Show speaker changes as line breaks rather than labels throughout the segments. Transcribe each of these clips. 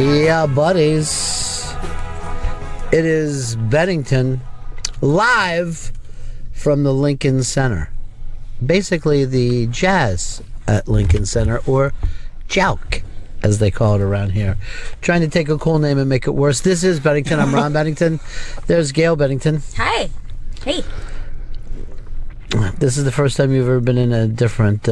Yeah, buddies. It is Bennington live from the Lincoln Center. Basically the jazz at Lincoln Center, or Jouk, as they call it around here. Trying to take a cool name and make it worse. This is Bennington. I'm Ron Bennington. There's Gail Bennington.
Hi. Hey.
This is the first time you've ever been in a different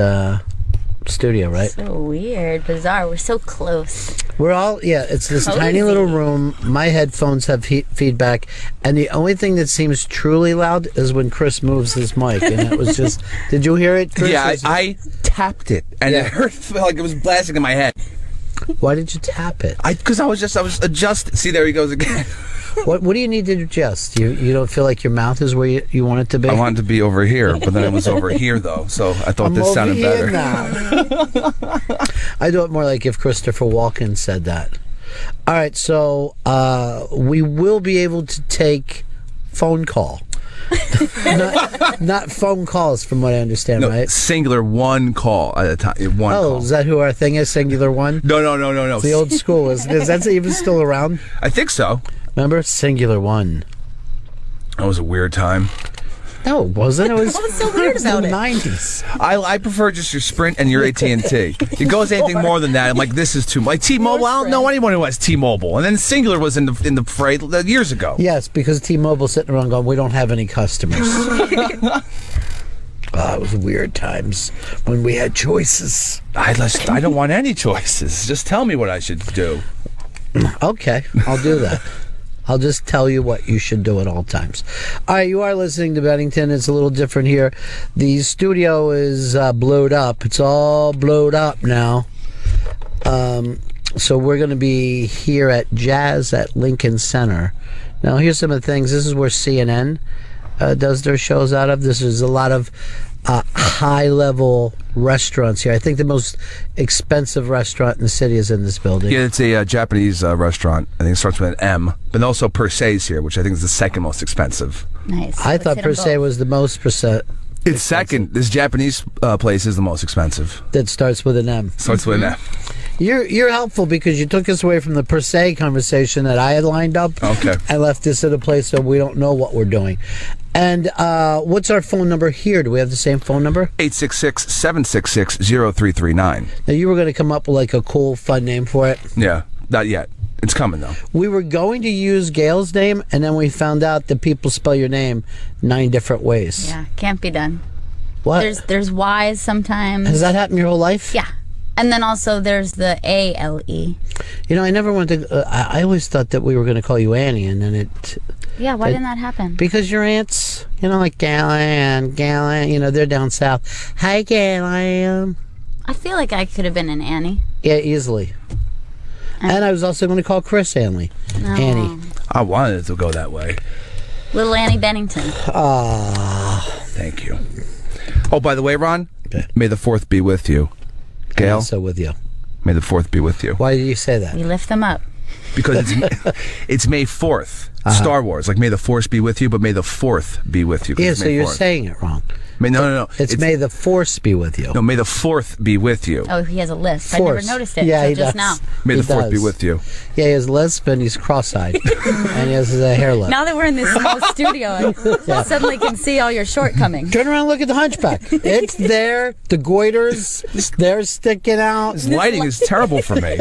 studio, right?
So weird, bizarre. We're so close.
We're all, it's this
Cozy.
tiny little room. My headphones have feedback, and the only thing that seems truly loud is when Chris moves his mic, and it was just, did you hear it, Chris?
Yeah, I tapped it, and it hurt like it was blasting in my head.
Why did you tap it?
Because I was adjusting. See, there he goes again.
What do you need to adjust? You don't feel like your mouth is where you want it to be?
I wanted to be over here, but then it was over here, though, so I thought this sounded better.
I do it more like if Christopher Walken said that. All right, so we will be able to take phone call. not phone calls, from what I understand,
No,
right?
singular one call at a time. One call.
Is that who our thing is? Singular one?
No.
It's the old school. Is that even still around?
I think so.
Remember? Singular one.
That was a weird time.
No, it wasn't.
What was so weird about
the
it?
90s.
I prefer just your Sprint and your AT&T. It goes anything more than that. I'm like, this is too much. Like T-Mobile, I don't know anyone who has T-Mobile. And then Singular was in the fray years ago.
Yes, because T-Mobile's sitting around going, we don't have any customers. It was weird times when we had choices.
I don't want any choices. Just tell me what I should do.
Okay, I'll do that. I'll just tell you what you should do at all times. All right, you are listening to Bennington. It's a little different here. The studio is blowed up. It's all blowed up now. So we're going to be here at Jazz at Lincoln Center. Now, here's some of the things. This is where CNN does their shows out of. This is a lot of high-level restaurants here. I think the most expensive restaurant in the city is in this building.
Yeah, it's a Japanese restaurant. I think it starts with an M. But also Per Se's here, which I think is the second most expensive.
Nice.
I thought Per Se was the most
It's second. This Japanese place is the most expensive.
that starts with an M.
Starts with an M.
You're helpful because you took us away from the per se conversation that I had lined up.
Okay.
And left us at a place that we don't know what we're doing. And what's our phone number here? Do we have the same phone number?
866-766-0339.
Now, you were going to come up with like a cool, fun name for it.
Yeah, not yet. It's coming, though.
We were going to use Gail's name, and then we found out that people spell your name 9 different ways.
Yeah, can't be done.
What?
There's Y's sometimes.
Has that happened your whole life?
Yeah. And then also there's the A-L-E.
You know, I never wanted to... I always thought that we were going to call you Annie, and then it...
Yeah, why didn't that happen?
Because your aunts, like Gallan, they're down south. Hi, Gallan.
I feel like I could have been an Annie.
Yeah, easily. And I was also going to call Chris Annie.
No.
Annie.
I wanted it to go that way.
Little Annie Bennington.
Thank you. Oh, by the way, Ron,
Okay.
may the 4th be with you.
I'm
Gail,
also with you.
may the 4th be with you.
Why do you say that?
We lift them up.
Because it's May 4th. Star Wars. Like, may the Force be with you, but may the 4th be with you. 'cause
Yeah,
it's
so
May
you're
4th.
saying it wrong.
No.
It's May the Force be with you.
No, may the 4th be with you.
Oh, he has a list. I
Force.
never noticed it
Yeah,
until
he
just
does.
now.
May
He
the 4th be
does.
with you.
Yeah, he has lisp and he's cross-eyed. And he has a hair lip.
Now that we're in this small studio, I suddenly can see all your shortcomings.
Turn around and look at the hunchback. It's there. The goiters, they're sticking out.
This lighting is terrible for me.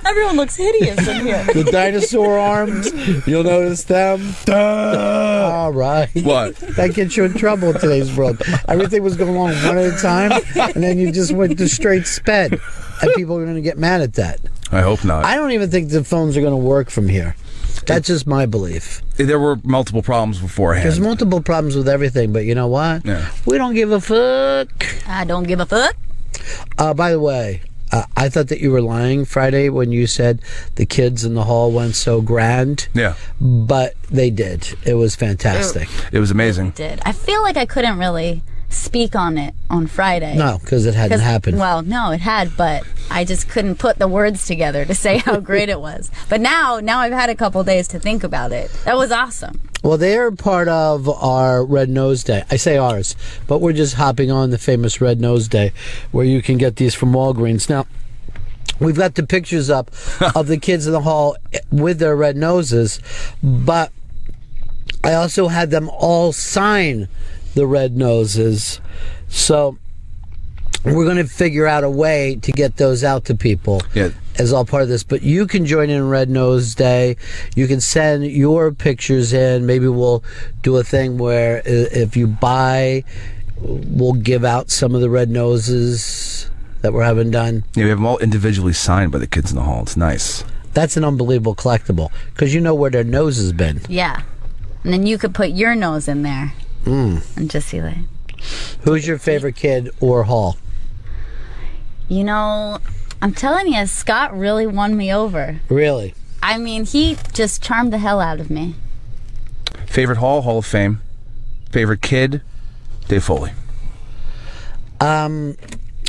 Everyone looks hideous in here.
The dinosaur arms, you'll notice them. All right.
What?
That gets you in trouble in today's world. Everything was going along one at a time, and then you just went to straight sped. And people are going to get mad at that.
I hope not.
I don't even think the phones are going to work from here. That's just my belief.
There were multiple problems beforehand.
There's multiple problems with everything, but you know what?
Yeah.
We don't give a fuck.
I don't give a fuck.
By the way, I thought that you were lying Friday when you said the kids in the hall went so grand.
Yeah.
But they did. It was fantastic.
It was amazing.
Did I feel like I couldn't really speak on it on Friday?
No, because it hadn't happened.
Well, no, it had, but I just couldn't put the words together to say how great it was. But now I've had a couple days to think about it. That was awesome.
Well, they're part of our Red Nose Day. I say ours, but we're just hopping on the famous Red Nose Day, where you can get these from Walgreens. Now, We've got the pictures up of the kids in the hall with their red noses, but I also had them all sign the red noses. So we're going to figure out a way to get those out to people as all part of this. But you can join in Red Nose Day. You can send your pictures in. Maybe we'll do a thing where if you buy, we'll give out some of the red noses that we're having done.
Yeah, we have them all individually signed by the kids in the hall. It's nice.
That's an unbelievable collectible because you know where their nose has been.
Yeah. And then you could put your nose in there and just see that.
Who's your favorite kid or hall?
You know, I'm telling you, Scott really won me over.
Really?
I mean, he just charmed the hell out of me.
Favorite hall, Hall of Fame. Favorite kid, Dave Foley.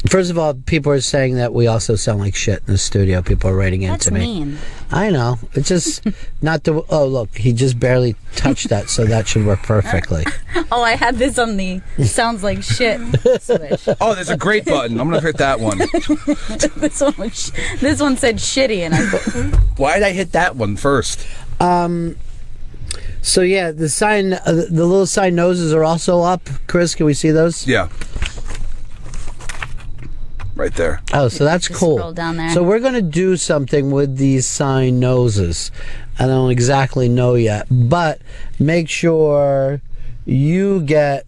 First of all, people are saying that we also sound like shit in the studio. People are writing into me.
That's mean.
I know. It's just not the... Oh, look, he just barely touched that, so that should work perfectly.
Oh, I had this on the sounds like shit switch.
Oh, there's a great button. I'm going to hit that one.
This one said shitty, and
Why did I hit that one first?
So, yeah, the sign... the little sign noses are also up. Chris, can we see those?
Yeah. Right there.
Oh, so that's
Just
cool.
scroll down there.
So we're going to do something with these sign noses. I don't exactly know yet, but make sure you get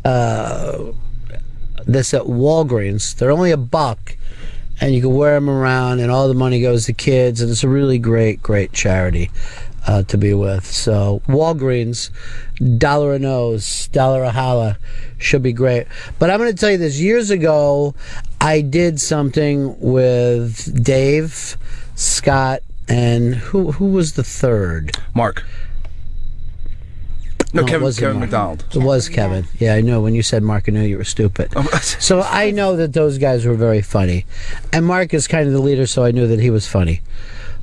this at Walgreens. They're only $1, and you can wear them around, and all the money goes to kids, and it's a really great charity to be with. So Walgreens, $1 a nose, $1 a holla, should be great. But I'm going to tell you this. Years ago, I did something with Dave, Scott, and who was the third?
Mark. No, Kevin McDonald.
It was Kevin. Yeah, I know. When you said Mark, I knew you were stupid. So I know that those guys were very funny. And Mark is kind of the leader, so I knew that he was funny.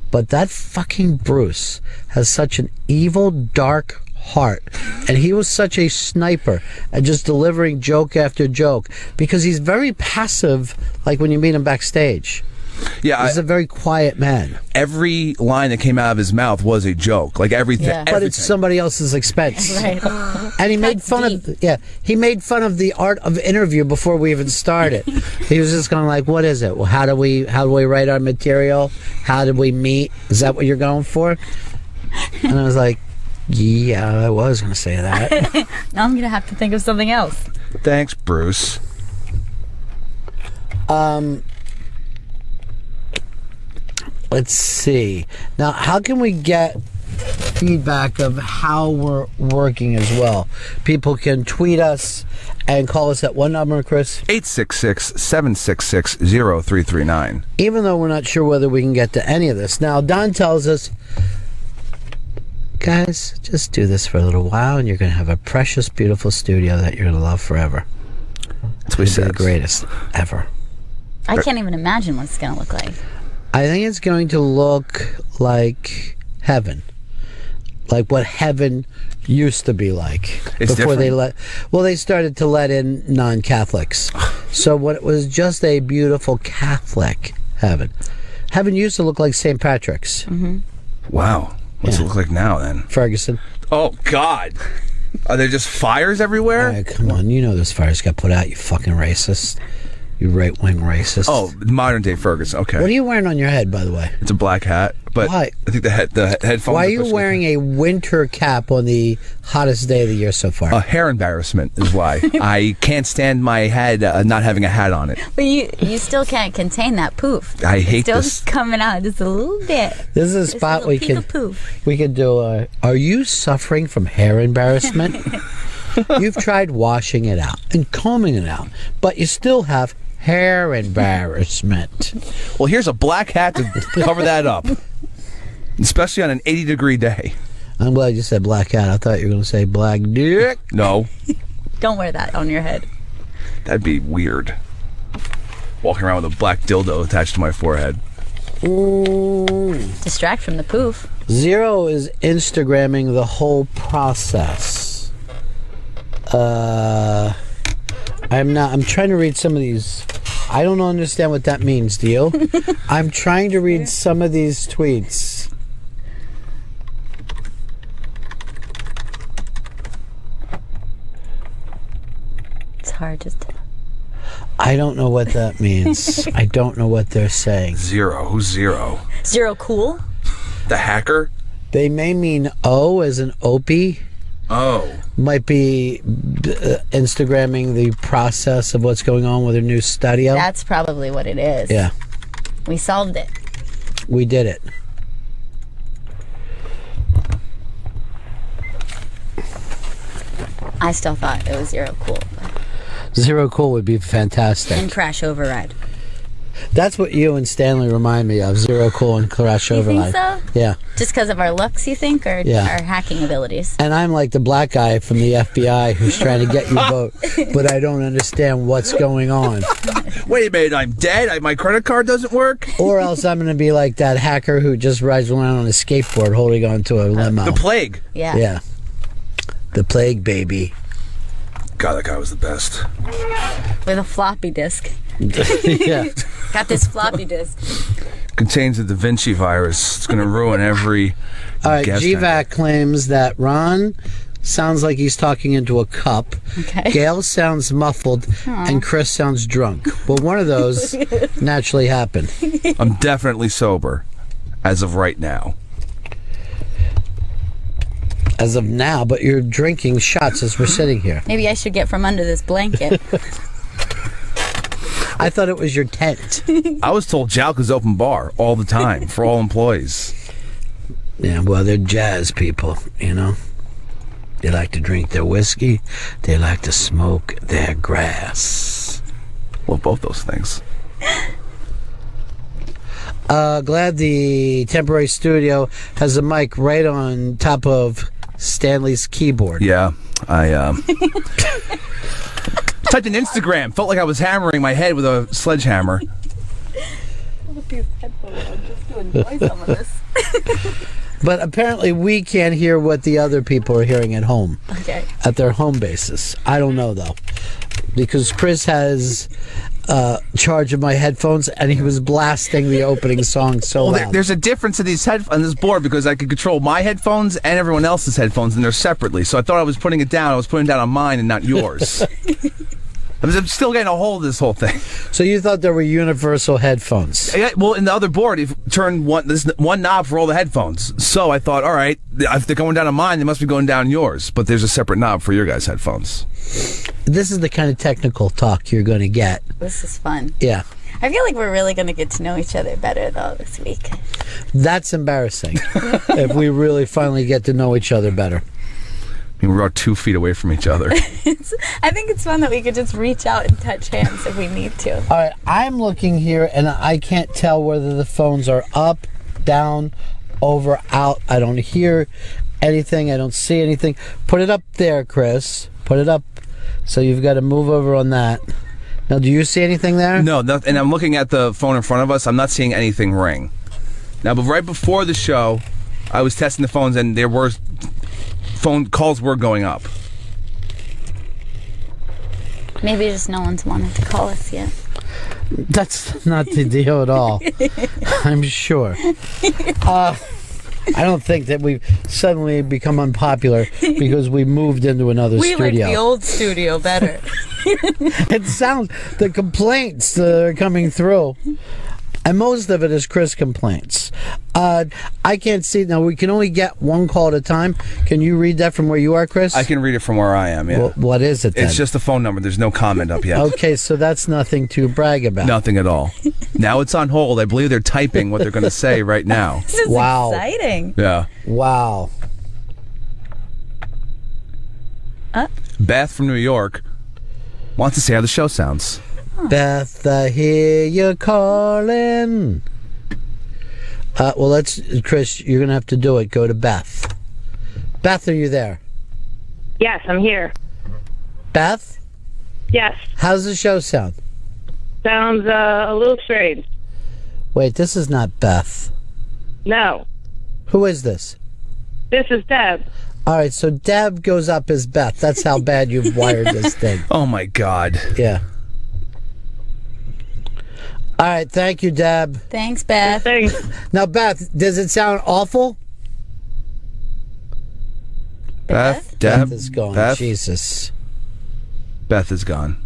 But that fucking Bruce has such an evil, dark heart. And he was such a sniper at just delivering joke after joke because he's very passive, like when you meet him backstage.
Yeah,
he's a very quiet man.
Every line that came out of his mouth was a joke, like everything.
Yeah.
But it's somebody else's expense.
right.
And he made fun of he made fun of the art of interview before we even started. He was just going like, "What is it? Well, how do we write our material? How did we meet? Is that what you're going for?" And I was like, "Yeah, I was going to say that."
Now I'm going to have to think of something else.
Thanks, Bruce.
Let's see. Now, how can we get feedback of how we're working as well? People can tweet us and call us at what number, Chris?
866-766-0339.
Even though we're not sure whether we can get to any of this. Now, Don tells us, guys, just do this for a little while and you're going to have a precious, beautiful studio that you're going to love forever.
That's what he said.
The greatest ever.
I can't even imagine what it's going to look like.
I think it's going to look like heaven. Like what heaven used to be like.
It's
before
different.
they started to let in non-Catholics. So when it was just a beautiful Catholic heaven. Heaven used to look like St. Patrick's.
Mm-hmm.
Wow. What's it look like now then?
Ferguson.
Oh, God. Are there just fires everywhere?
All right, come on. You know those fires got put out, you fucking racist. You right-wing racist.
Oh, modern day Ferguson. Okay.
What are you wearing on your head, by the way?
It's a black hat, but
Why?
I think the headphones.
Why are you wearing a winter cap on the hottest day of the year so far?
A hair embarrassment is why. I can't stand my head not having a hat on it.
But you still can't contain that poof.
I hate
it's still
this.
coming out just a little bit.
This is a
Just
spot
little peek of poof.
we could do. Are you suffering from hair embarrassment? You've tried washing it out and combing it out, but you still have hair embarrassment.
Well, here's a black hat to cover that up, especially on an 80-degree day.
I'm glad you said black hat. I thought you were going to say black dick.
No,
Don't wear that on your head.
that'd be weird. Walking around with a black dildo attached to my forehead.
Distract from the poof.
Zero is Instagramming the whole process. I'm not. I'm trying to read some of these I don't understand what that means, do you? I'm trying to read some of these tweets.
It's hard to tell.
I don't know what that means. I don't know what they're saying.
Zero. Who's Zero?
Zero cool?
The hacker?
They may mean O as in Opie.
Oh.
Might be Instagramming the process of what's going on with her new studio.
That's probably what it is.
Yeah.
We solved it.
We did it.
I still thought it was Zero cool.
Zero Cool would be fantastic.
And Crash Override.
That's what you and Stanley remind me of. Zero Cool and Crash
You
Override.
think so?
Yeah.
Just because of our looks, you think? Or
Yeah.
our hacking abilities?
And I'm like the black guy from the FBI who's trying to get you vote, but I don't understand what's going on.
Wait a minute, I'm dead? My credit card doesn't work?
Or else I'm going to be like that hacker who just rides around on a skateboard holding on to a limo.
The plague.
Yeah.
Yeah. The plague, baby.
God, that guy was the best.
With a floppy disk.
Yeah.
Got this floppy disk.
Contains the Da Vinci virus. It's going to ruin every
All right,
guest.
GVAC claims that Ron sounds like he's talking into a cup.
Okay.
Gail sounds muffled, and Chris sounds drunk. Well, one of those naturally happened.
I'm definitely sober as of right now.
As of now, but you're drinking shots as we're sitting here.
Maybe I should get from under this blanket.
I thought it was your tent.
I was told Jalka's open bar all the time for all employees.
Yeah, well, they're jazz people, you know. They like to drink their whiskey. They like to smoke their grass.
Well, both those things.
Glad the temporary studio has a mic right on top of Stanley's keyboard.
Yeah, I typed in Instagram. Felt like I was hammering my head with a sledgehammer.
With these headphones on just to enjoy some of this.
But apparently we can't hear what the other people are hearing at home.
Okay.
At their home bases. I don't know, though. Because Chris has charge of my headphones, and he was blasting the opening song so loud.
There's a difference in these on this board because I could control my headphones and everyone else's headphones, and they're separately. So I thought I was putting it down. I was putting it down on mine and not yours. I'm still getting a hold of this whole thing.
So you thought there were universal headphones?
Yeah, well, in the other board, you've turned there's one knob for all the headphones. So I thought, all right, if they're going down on mine, they must be going down yours. But there's a separate knob for your guys' headphones.
This is the kind of technical talk you're going to get.
This is fun.
Yeah.
I feel like we're really going to get to know each other better, though, this week.
That's embarrassing. If we really finally get to know each other better.
I mean, we're about 2 feet away from each other.
I think it's fun that we could just reach out and touch hands if we need to.
All right, I'm looking here, and I can't tell whether the phones are up, down, over, out. I don't hear anything. I don't see anything. Put it up there, Chris. Put it up. So you've got to move over on that. Now, do you see anything there?
No, and I'm looking at the phone in front of us. I'm not seeing anything ring. Now, but right before the show, I was testing the phones, and there were phone calls were going up.
Maybe just no one's wanted to call us yet.
That's not the deal at all. I'm sure. I don't think that we've suddenly become unpopular because we moved into another
We
studio.
like the old studio better.
It sounds, the complaints that are coming through, and most of it is Chris complaints. I can't see. Now, we can only get one call at a time. Can you read that from where you are, Chris?
I can read it from where I am, yeah.
Well, what is it then?
It's just a phone number. There's no comment up yet.
Okay, so that's nothing to brag about.
Nothing at all. Now it's on hold. I believe they're typing what they're going to say right now.
This is
Wow.
exciting.
Yeah.
Wow.
Beth from New York wants to see how the show sounds.
Beth, I hear you calling. Well, Chris, you're going to have to do it. Go to Beth. Beth, are you there?
Yes, I'm here.
Beth,
Yes.
how's the show sound?
Sounds a little strange.
Wait, this is not Beth.
No.
Who is this?
This is Deb.
All right, so Deb goes up as Beth. That's how bad you've wired this thing.
Oh, my God.
Yeah. All right, thank you, Deb.
Thanks, Beth.
Thanks.
Now, Beth, does it sound awful?
Beth,
Beth is gone.
Beth,
Jesus.
Beth is gone.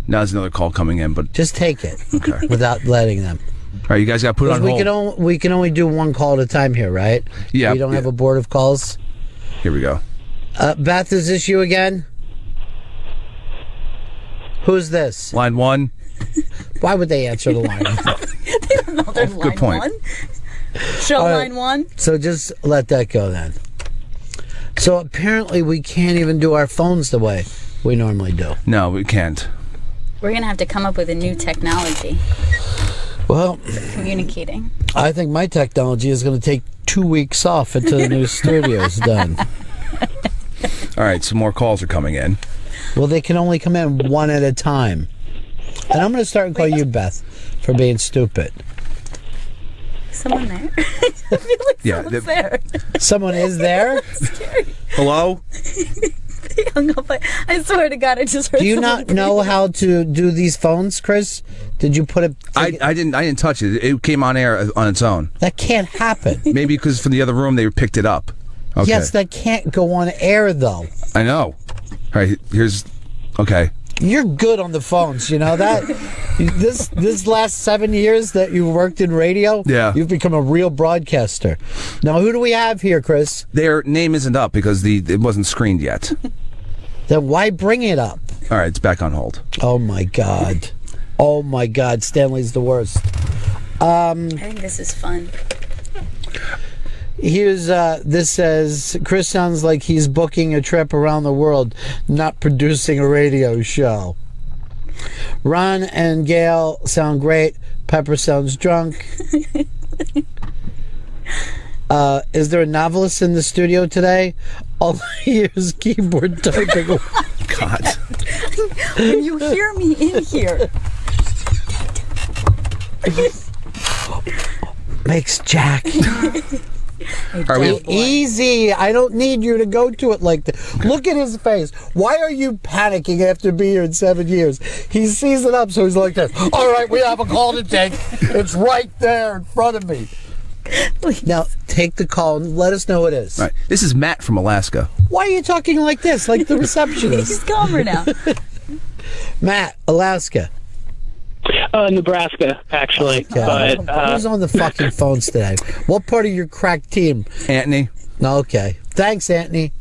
Now there's another call coming in, but
Just take it
okay.
without letting them.
All right, you guys got to put it on hold.
We can only do one call at a time here, right?
Yeah,
We don't have
yeah.
a board of calls.
Here we go.
Beth, is this you again? Who's this?
Line 1.
Why would they answer the line?
They don't know there's
Good
line
point.
1. Show
All right.
line 1.
So just let that go then. So apparently we can't even do our phones the way we normally do.
No, we can't.
We're going to have to come up with a new technology
Well,
for communicating.
I think my technology is going to take 2 weeks off until the new studio is done.
All right, some more calls are coming in.
Well, they can only come in one at a time. And I'm going to start and call you Beth for being stupid.
Someone there? I feel like
Yeah,
someone's there.
Someone is there?
Hello?
They hung up. I swear to God, I just heard
Do you
someone
not know how to do these phones, Chris? Did you put it?
I didn't touch it. It came on air on its own.
That can't happen.
Maybe because from the other room they picked it up. Okay.
Yes, that can't go on air, though.
I know. All right, here's... Okay.
You're good on the phones, you know that? This last 7 years that you worked in radio,
Yeah.
you've become a real broadcaster. Now, who do we have here, Chris?
Their name isn't up because it wasn't screened yet.
Then why bring it up?
All right, it's back on hold.
Oh, my God. Oh, my God. Stanley's the worst.
I think this is fun.
Here's, this says, Chris sounds like he's booking a trip around the world, not producing a radio show. Ron and Gail sound great. Pepper sounds drunk. Is there a novelist in the studio today? All I hear is keyboard typing.
God.
When you hear me in here.
Makes Jack.
Are we...
Easy. I don't need you to go to it like that. Look at his face. Why are you panicking after being here in 7 years? He sees it up, so he's like this. All right, we have a call to take. It's right there in front of me. Now, take the call and let us know who it is.
All right. This is Matt from Alaska.
Why are you talking like this, like the receptionist?
He's calmer now.
Matt, Alaska.
Nebraska, actually.
Okay.
But
Who's on the fucking phones today? What part of your crack team?
Anthony.
Okay. Thanks, Anthony.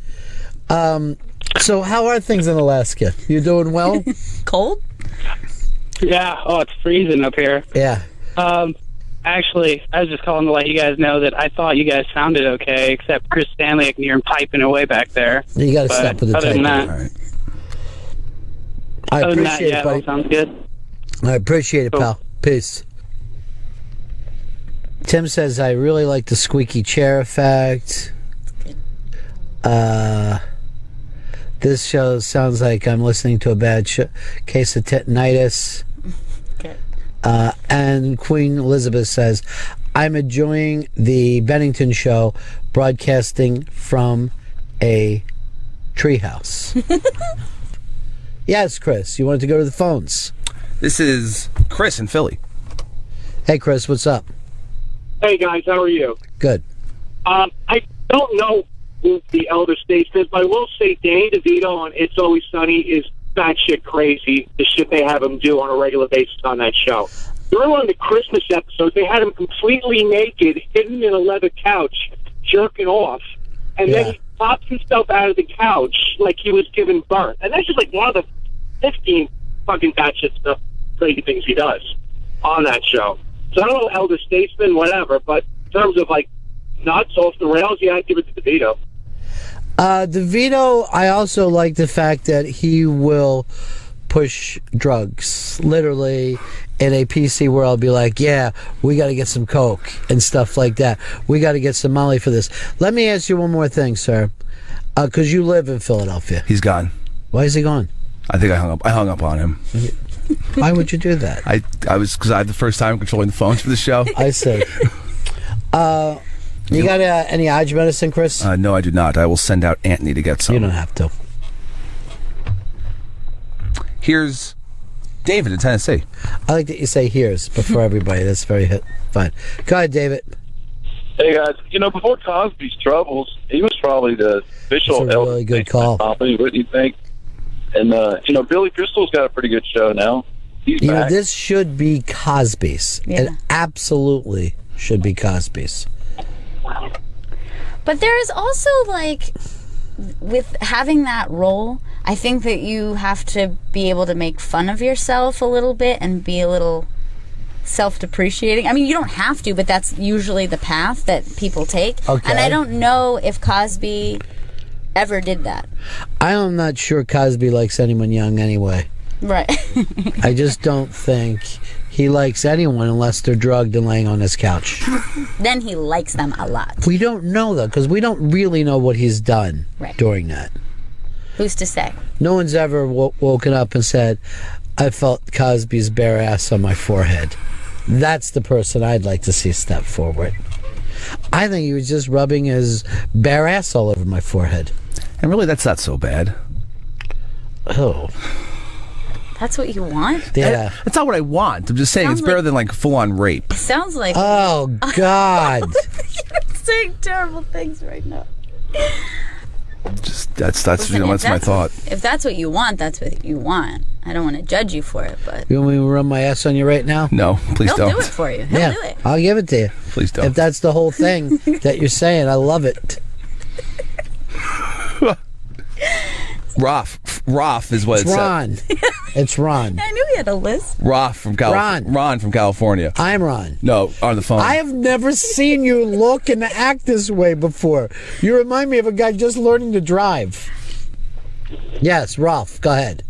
So how are things in Alaska? You doing well?
Cold?
yeah, it's freezing up here.
Yeah.
Actually, I was just calling to let you guys know that I thought you guys sounded okay, except Chris Stanley, I can hear him piping away back there.
You got to
But
stop with the
other than
typing.
that,
All right.
I
other than that,
appreciate
yeah,
it,
it all
buddy.
sounds good.
I appreciate it, pal. Peace. Tim says, I really like the squeaky chair effect. This show sounds like I'm listening to a bad case of tinnitus.
Okay.
And Queen Elizabeth says, I'm enjoying the Bennington show broadcasting from a treehouse. Yes, Chris, you wanted to go to the phones.
This is Chris in Philly.
Hey, Chris, what's up?
Hey guys, how are you?
Good.
I don't know who the elder statesman is, but I will say Danny DeVito on It's Always Sunny is batshit crazy, the shit they have him do on a regular basis on that show. During one of the Christmas episodes, they had him completely naked, hidden in a leather couch, jerking off, and then he pops himself out of the couch like he was giving birth. And that's just like one of the 15 fucking batshit stuff, crazy things he does on that show. So I don't know, elder statesman, whatever, but in terms of like nuts off the rails, yeah, I'd give it to DeVito.
DeVito, I also like the fact that he will push drugs. Literally, in a PC world, be like, yeah, we got to get some coke and stuff like that. We got to get some Molly for this. Let me ask you one more thing, sir. Because you live in Philadelphia.
He's gone.
Why is he gone?
I think I hung up on him.
Why would you do that?
I was because I had the first time controlling the phones for the show.
I see. You got any Hodge medicine, Chris?
No, I do not. I will send out Anthony to get some.
You don't have to.
Here's David in Tennessee.
I like that you say here's before everybody. That's very fine. Go ahead, David.
Hey guys, before Cosby's troubles, he was probably the official
That's a really good call.
company, wouldn't you think? And Billy Crystal's got a pretty good show now. He's back.
This should be Cosby's.
Yeah.
It absolutely should be Cosby's.
But there is also, like, with having that role, I think that you have to be able to make fun of yourself a little bit and be a little self-depreciating. I mean, you don't have to, but that's usually the path that people take.
Okay.
And I don't know if Cosby ever did that.
I'm not sure Cosby likes anyone young anyway.
Right.
I just don't think he likes anyone unless they're drugged and laying on his couch.
Then he likes them a lot.
We don't know, though, because we don't really know what he's done during that.
Who's to say?
No one's ever woken up and said, I felt Cosby's bare ass on my forehead. That's the person I'd like to see step forward. I think he was just rubbing his bare ass all over my forehead.
And really, that's not so bad.
Oh.
That's what you want?
Yeah.
That's not what I want. I'm just saying
Sounds
it's better
like-
than like full-on rape.
Sounds like
Oh, God.
you're saying terrible things right now.
Just that's
Listen, if
that's my thought.
If that's what you want, that's what you want. I don't want to judge you for it, but
You want me to run my ass on you right now?
No, please
he'll
don't.
do it for you. He'll do it.
I'll give it to you.
Please don't.
If that's the whole thing that you're saying, I love it.
Roth is what
It's
it
Ron. It's Ron.
I knew he had a list.
Ron from California.
Ron.
Ron from California.
I'm Ron.
No, on the phone.
I have never seen you look and act this way before. You remind me of a guy just learning to drive. Yes, Rolf, go ahead.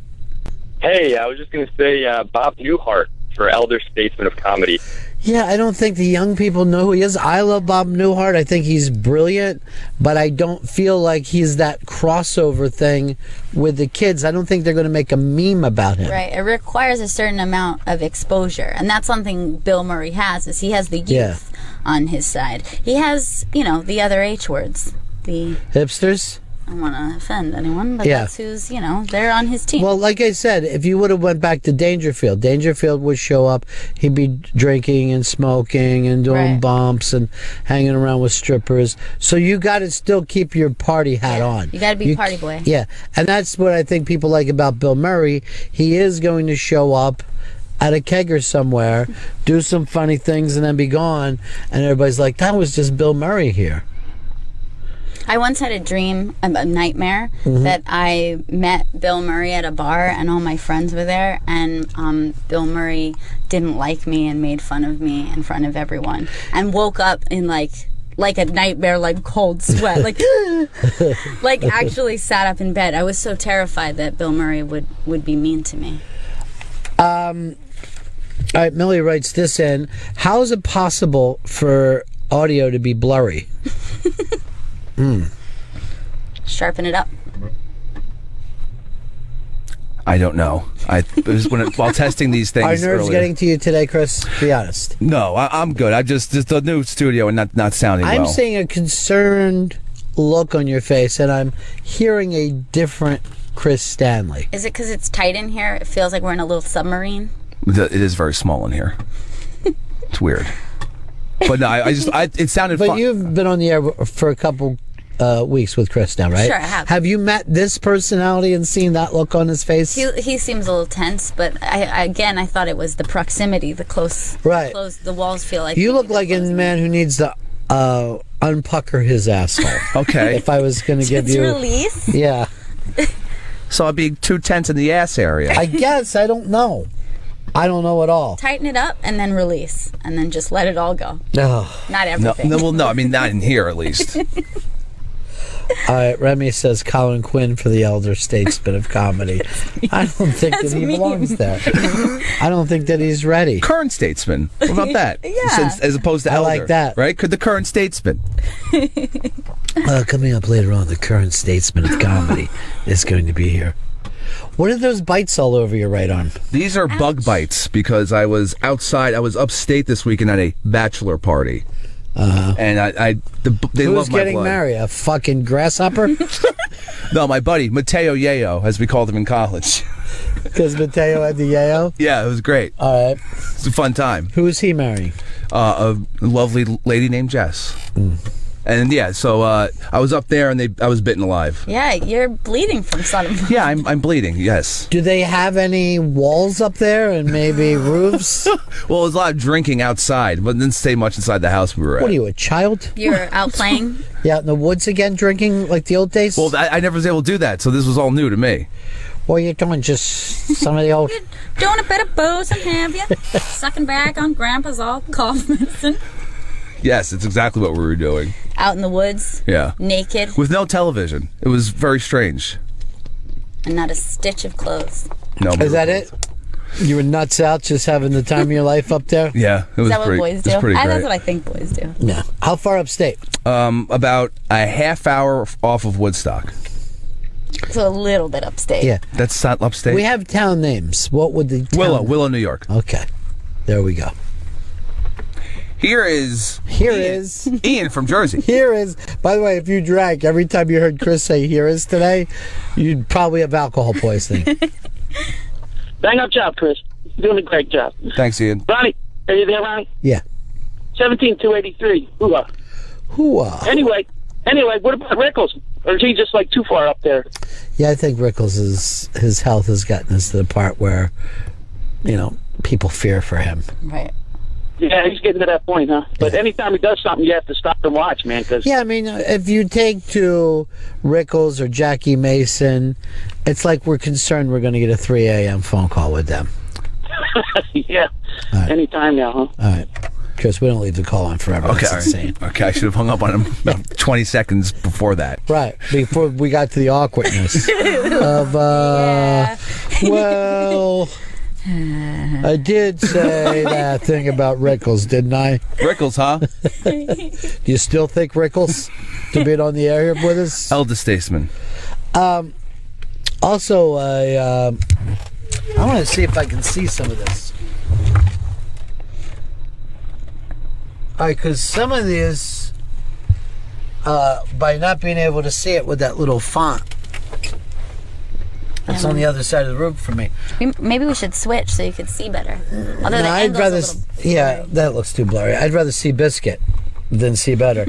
Hey, I was just going to say Bob Newhart for Elder Statesman of Comedy.
Yeah, I don't think the young people know who he is. I love Bob Newhart. I think he's brilliant, but I don't feel like he's that crossover thing with the kids. I don't think they're going to make a meme about him.
Right. It requires a certain amount of exposure. And that's something Bill Murray has, is he has the youth on his side. He has, the other H words. The
Hipsters?
I don't want to offend anyone, but
Yeah.
that's who's, they're on his team.
Well, like I said, if you would have went back to Dangerfield would show up. He'd be drinking and smoking and doing
Right.
bumps and hanging around with strippers. So you got to still keep your party hat on.
You got to be party boy.
Yeah, and that's what I think people like about Bill Murray. He is going to show up at a kegger somewhere, do some funny things, and then be gone. And everybody's like, that was just Bill Murray here.
I once had a dream, a nightmare, that I met Bill Murray at a bar and all my friends were there, and Bill Murray didn't like me and made fun of me in front of everyone, and woke up in like a nightmare, like cold sweat, like actually sat up in bed. I was so terrified that Bill Murray would be mean to me.
All right, Millie writes this in. How is it possible for audio to be blurry?
Sharpen it up.
I don't know. It was while testing these things.
Are nerves
earlier.
getting to you today, Chris? Be honest.
No, I'm good. I just the new studio and not sounding
I'm
well.
seeing a concerned look on your face, and I'm hearing a different Chris Stanley.
Is it because it's tight in here? It feels like we're in a little submarine.
It is very small in here. It's weird. But no, it sounded
But
fun.
you've been on the air for a couple weeks with Chris now, right?
Sure, I have.
Have you met this personality and seen that look on his face?
He seems a little tense, but I thought it was the proximity, the close.
Right.
The walls feel like.
You look like a man who needs to unpucker his asshole.
Okay.
If I was going to give
It's
you...
release.
Yeah.
So I'd be too tense in the ass area.
I guess. I don't know. I don't know at all.
Tighten it up and then release, and then just let it all go.
Oh.
Not
No,
everything.
no, I mean not in here at least.
All right, Remy says Colin Quinn for the elder statesman of comedy. I don't think that he
me.
belongs there. I don't think that he's ready.
Current statesman. What about that?
Yeah.
As opposed to
I
elder.
like that.
Right? Could the current statesman?
Coming up later on, the current statesman of comedy is going to be here. What are those bites all over your right arm?
These are bug bites because I was outside. I was upstate this weekend at a bachelor party. And they
Who's
love my
getting
blood.
married? A fucking grasshopper?
No, my buddy Mateo Yayo, as we called him in college.
Because Mateo had the yayo?
Yeah, it was great.
All right.
It's a fun time.
Who is he marrying?
A lovely lady named Jess. And yeah, so I was up there and I was bitten alive.
Yeah, you're bleeding from something.
Yeah, I'm bleeding. Yes.
Do they have any walls up there and maybe roofs?
Well, there was a lot of drinking outside, but didn't stay much inside the house we were at.
What are you, a child?
You're out playing?
Yeah, out in the woods again, drinking like the old days?
Well, I never was able to do that, so this was all new to me.
Or you're doing just some of the old...
You're doing a bit of booze and have you? Sucking back on Grandpa's all cough medicine.
Yes, it's exactly what we were doing.
Out in the woods?
Yeah.
Naked?
With no television. It was very strange.
And not a stitch of clothes.
No.
Is that it? You were nuts out just having the time of your life up there?
Yeah, it was
Is that what
pretty,
boys do?
It was pretty great.
That's what I think boys do.
No. How far upstate?
About a half hour off of Woodstock.
So a little bit upstate.
Yeah.
That's not upstate.
We have town names. What would the town...
Willow, New York.
Okay. There we go.
Here is Ian from Jersey.
Here is, by the way, if you drank, every time you heard Chris say here is today, you'd probably have alcohol poisoning.
Bang up job, Chris. You're doing a great job.
Thanks, Ian.
Ronnie, are you there, Ronnie?
Yeah.
17283. Hooah.
Hooah.
Anyway, what about Rickles? Or is he just like too far up there?
Yeah, I think Rickles his health has gotten us to the part where, people fear for him.
Right.
Yeah, he's getting to that point, huh? But anytime he does something, you have to stop and watch, man. Cause
Yeah, I mean, if you take to Rickles or Jackie Mason, it's like we're concerned we're going to get a 3 a.m. phone call with them.
yeah,
right.
Anytime now, huh?
All right. Chris, we don't leave the call on forever.
Okay,
That's insane.
Okay, I should have hung up on him about 20 seconds before that.
Right, before we got to the awkwardness of, well... I did say that thing about Rickles, didn't I?
Rickles, huh?
Do you still think Rickles to be on the air here with us?
Eldest statesman.
Also, I want to see if I can see some of this. All right, because some of these, by not being able to see it with that little font, it's on the other side of the room for me.
Maybe we should switch so you could see better. Although
No, I'd rather. Yeah, that looks too blurry. I'd rather see Biscuit than see better.